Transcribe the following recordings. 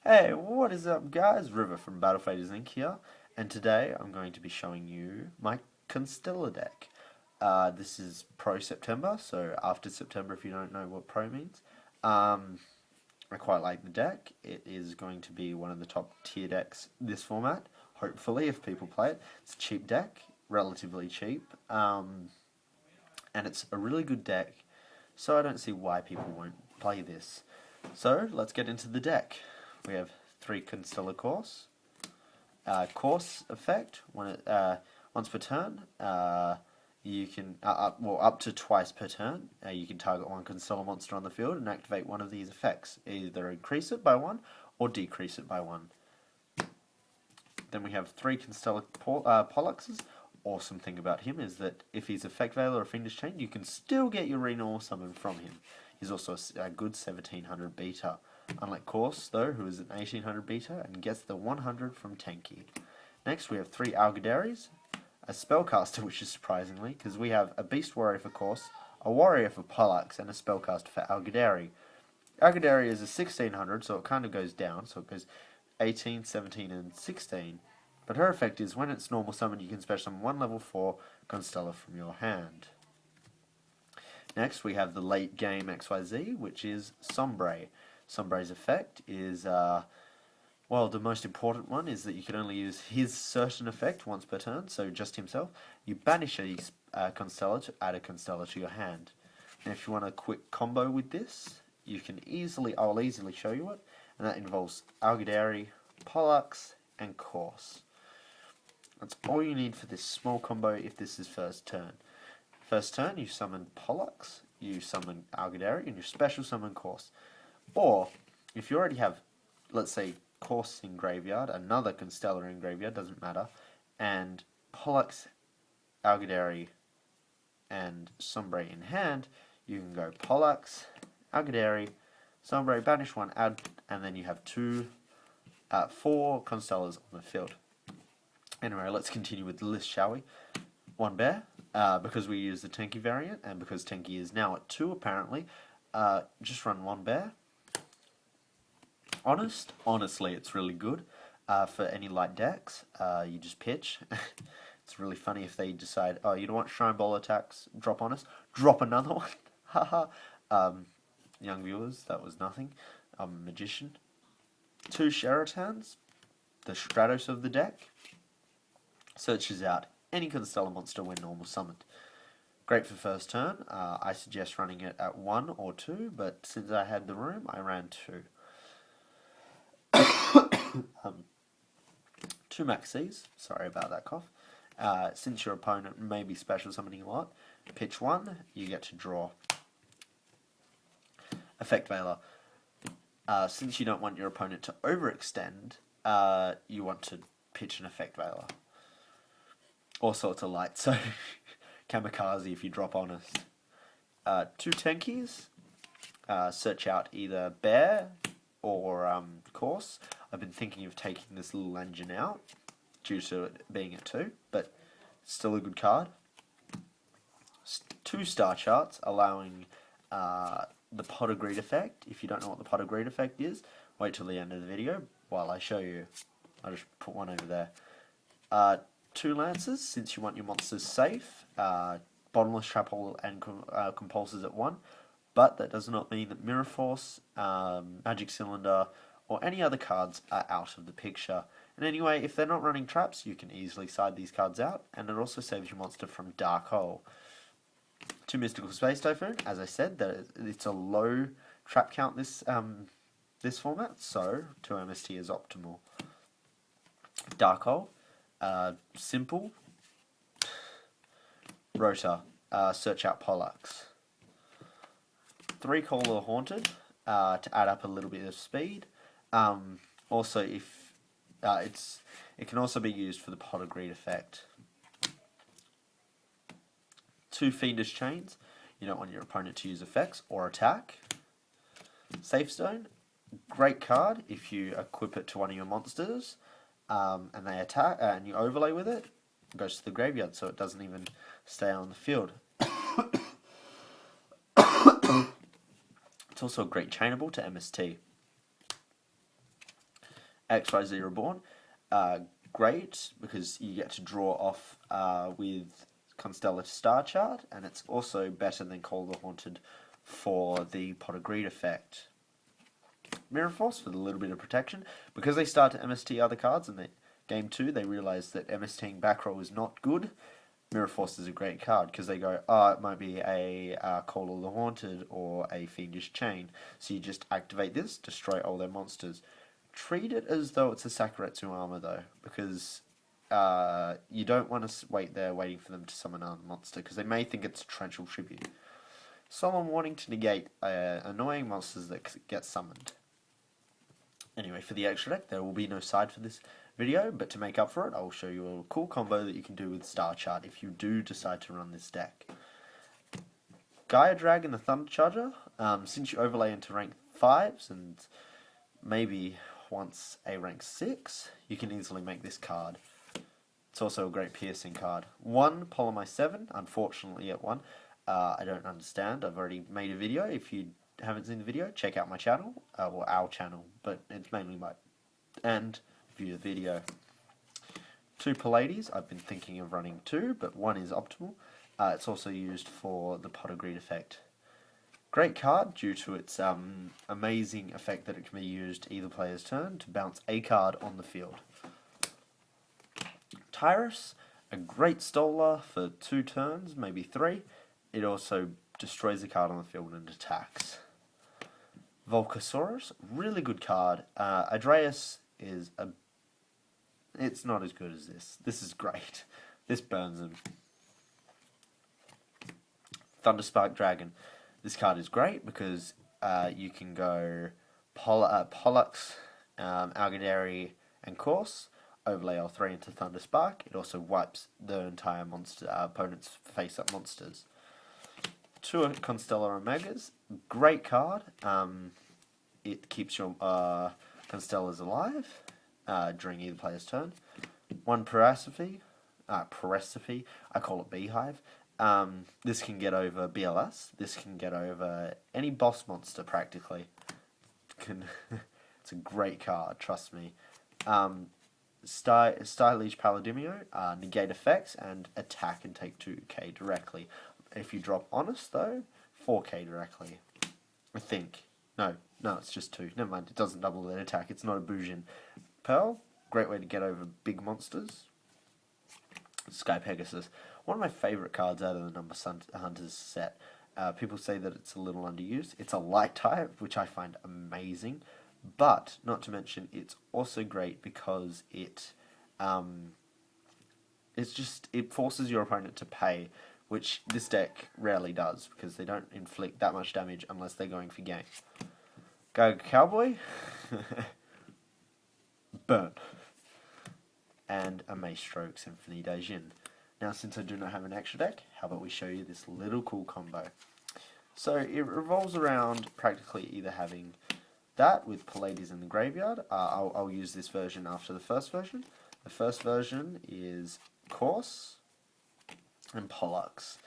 Hey, what is up guys? River from Battlefadersinc here, and today I'm going to be showing you my Consteller deck. This is Pro September, so after September if you don't know what Pro means. I quite like the deck. It is going to be one of the top tier decks this format, hopefully if people play it. It's a cheap deck, relatively cheap, and it's a really good deck, so I don't see why people won't play this. So let's get into the deck. We have 3 Consteller Course. Course effect, once per turn, you can, up to twice per turn, you can target one Consteller monster on the field and activate one of these effects. Either increase it by 1 or decrease it by 1. Then we have 3 Consteller Pollux. Awesome thing about him is that if he's Effect Veil or a Fiendish Chain, you can still get your Renormal Summon from him. He's also a good 1700 beta. Unlike Course, though, who is an 1800 beta and gets the 100 from Tenki. Next, we have 3 Algodaries, a Spellcaster, which is surprisingly, because we have a Beast Warrior for Course, a Warrior for Pollux, and a Spellcaster for Algodary. Algodary is a 1600, so it kind of goes down, so it goes 18, 17, and 16. But her effect is, when it's normal summon, you can special summon 1 level 4 Consteller from your hand. Next, we have the late game XYZ, which is Sombre. Sombre's effect is, well, the most important one is that you can only use his certain effect once per turn, so just himself. You banish a Consteller to add a Consteller to your hand. And if you want a quick combo with this, you can I'll easily show you it, and that involves Algodary, Pollux, and Course. That's all you need for this small combo if this is first turn. First turn, you summon Pollux, you summon Algodary, and you special summon Course. Or, if you already have, let's say, Course in graveyard, another Consteller in graveyard, doesn't matter, and Pollux, Algodary, and Sombre in hand, you can go Pollux, Algodary, Sombre, banish 1, add, and then you have 4 Constellers on the field. Anyway, let's continue with the list, shall we? 1 Bear, because we use the Tenki variant, and because Tenki is now at 2 apparently, just run 1 Bear. Honestly, it's really good for any light decks. You just pitch. It's really funny if they decide, oh, you don't want Shrine Ball attacks, drop Honest, drop another one. Haha. Young viewers, that was nothing. I'm a magician. 2 Sheratans, the Stratos of the deck. Searches out any Consteller monster when normal summoned. Great for first turn. I suggest running it at 1 or 2, but since I had the room, I ran 2. 2 Maxis, sorry about that cough. Since your opponent may be special summoning a lot, pitch 1, you get to draw. Effect Veiler. Since you don't want your opponent to overextend, you want to pitch an Effect Veiler. All sorts of light, so Kamikaze if you drop Honest. 2 Tenkis. Search out either Bear or Course. I've been thinking of taking this little engine out due to it being at 2, but still a good card. 2 Star Charts, allowing the Pot of Greed effect. If you don't know what the Pot of Greed effect is, wait till the end of the video while I show you. I'll just put one over there. 2 Lancers, since you want your monsters safe. Bottomless Trap Hole and Compulsors at 1. But that does not mean that Mirror Force, Magic Cylinder, or any other cards are out of the picture. And anyway, if they're not running traps, you can easily side these cards out, and it also saves your monster from Dark Hole. 2 Mystical Space Typhoon, as I said, it's a low trap count this format, so 2 MST is optimal. Dark Hole, simple. Rota, search out Pollux. 3 Caller Haunted, to add up a little bit of speed. Also, if it can also be used for the Pot of Greed effect. 2 Fiendish Chains, you don't want your opponent to use effects or attack. Safe Stone, great card if you equip it to one of your monsters, and they attack, and you overlay with it. It goes to the graveyard, so it doesn't even stay on the field. It's also a great chainable to MST. XYZ Reborn, great because you get to draw off with Consteller to Star Chart, and it's also better than Call the Haunted for the Pot of Greed effect. Mirror Force for the little bit of protection, because they start to MST other cards in the game 2, they realise that MSTing back row is not good. Mirror Force is a great card because they go, oh, it might be a Call of the Haunted or a Fiendish Chain. So you just activate this, destroy all their monsters. Treat it as though it's a Sakuretsu armor though, because you don't want to wait there waiting for them to summon a monster, because they may think it's a torrential tribute. Solemn warning to negate annoying monsters that get summoned. Anyway, for the extra deck, there will be no side for this video, but to make up for it, I will show you a cool combo that you can do with Star Chart if you do decide to run this deck. Gaia Drag and the Thunder Charger, since you overlay into rank 5s and maybe once a rank 6, you can easily make this card. It's also a great piercing card. 1 Polymer 7, unfortunately at 1. I don't understand, I've already made a video. If you haven't seen the video, check out my channel, or our channel, but it's mainly mine, and view the video. 2 Pallades, I've been thinking of running 2, but 1 is optimal. It's also used for the Pot of Greed effect. Great card due to its amazing effect that it can be used either player's turn to bounce a card on the field. Tyrus, a great stoler for 2 turns, maybe 3. It also destroys a card on the field and attacks. Volcasaurus, really good card. Adreus is it's not as good as this. This is great. This burns him. Thunderspark Dragon. This card is great because you can go Pollux, Algadary, and Course. Overlay L3 into Thunderspark. It also wipes the entire opponent's face-up monsters. 2 Consteller Omegas. Great card. It keeps your Constellers alive during either player's turn. 1 Parasophy. I call it Beehive. This can get over BLS. This can get over any boss monster practically. It's a great card, trust me. Stylish Paladimio, negate effects and attack and take 2k directly. If you drop Honest though, 4k directly. I think. No, it's just 2. Never mind, it doesn't double that attack. It's not a Bujin. Pearl, great way to get over big monsters. Sky Pegasus, one of my favourite cards out of the Number Hunters set. People say that it's a little underused. It's a light type, which I find amazing. But, not to mention, it's also great because it forces your opponent to pay, which this deck rarely does, because they don't inflict that much damage unless they're going for game. Go Cowboy, burn, and a Maestroke Symphony Daijin. Now, since I do not have an extra deck, how about we show you this little cool combo. So, it revolves around practically either having that with Pallades in the graveyard. I'll use this version after the first version. The first version is Course and Pollux.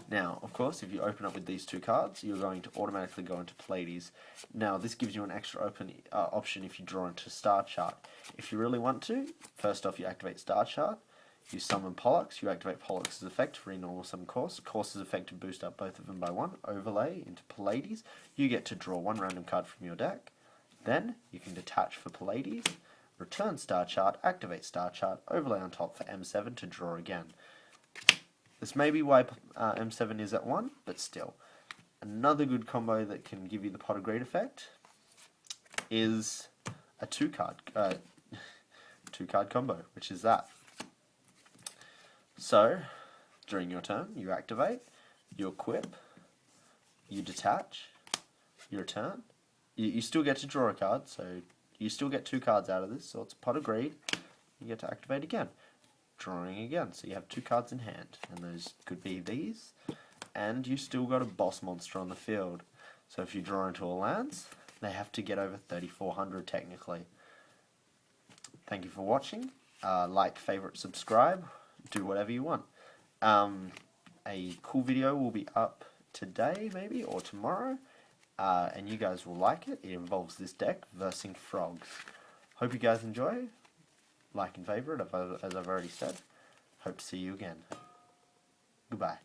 Now, of course, if you open up with these 2 cards, you're going to automatically go into Pallades. Now, this gives you an extra option if you draw into Star Chart. If you really want to, first off, you activate Star Chart. You summon Pollux, you activate Pollux's effect for renormal summon Course. Course's effect to boost up both of them by 1. Overlay into Pallades. You get to draw 1 random card from your deck. Then, you can detach for Pallades, return Star Chart, activate Star Chart, overlay on top for M7 to draw again. This may be why M7 is at 1, but still. Another good combo that can give you the Pot of Greed effect is a 2-card combo, which is that. So, during your turn, you activate, you equip, you detach, you return. You still get to draw a card, so you still get 2 cards out of this, so it's a Pot of Greed. You get to activate again. Drawing again, so you have 2 cards in hand, and those could be these, and you still got a boss monster on the field. So if you draw into a lands, they have to get over 3,400 technically. Thank you for watching. Like, favorite, subscribe, do whatever you want. A cool video will be up today, maybe, or tomorrow, and you guys will like it. It involves this deck versing frogs. Hope you guys enjoy. Like and favourite, as I've already said. Hope to see you again. Goodbye.